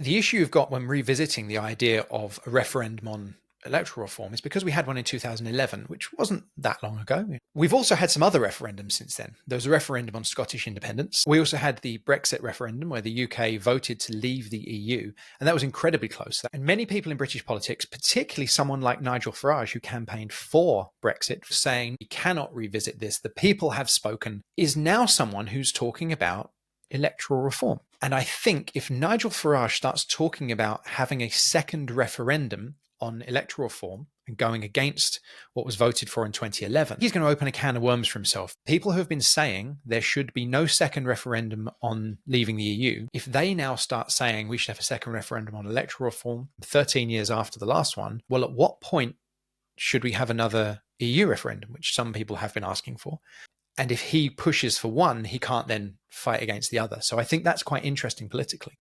The issue you've got when revisiting the idea of a referendum on electoral reform is because we had one in 2011, which wasn't that long ago. We've also had some other referendums since then. There was a referendum on Scottish independence. We also had the Brexit referendum where the UK voted to leave the EU, and that was incredibly close. And many people in British politics, particularly someone like Nigel Farage, who campaigned for Brexit, saying we cannot revisit this, the people have spoken, is now someone who's talking about electoral reform. And I think if Nigel Farage starts talking about having a second referendum on electoral reform and going against what was voted for in 2011, he's going to open a can of worms for himself. People who have been saying there should be no second referendum on leaving the EU, if they now start saying we should have a second referendum on electoral reform 13 years after the last one, well, at what point should we have another EU referendum, which some people have been asking for? And if he pushes for one, he can't then fight against the other. So I think that's quite interesting politically.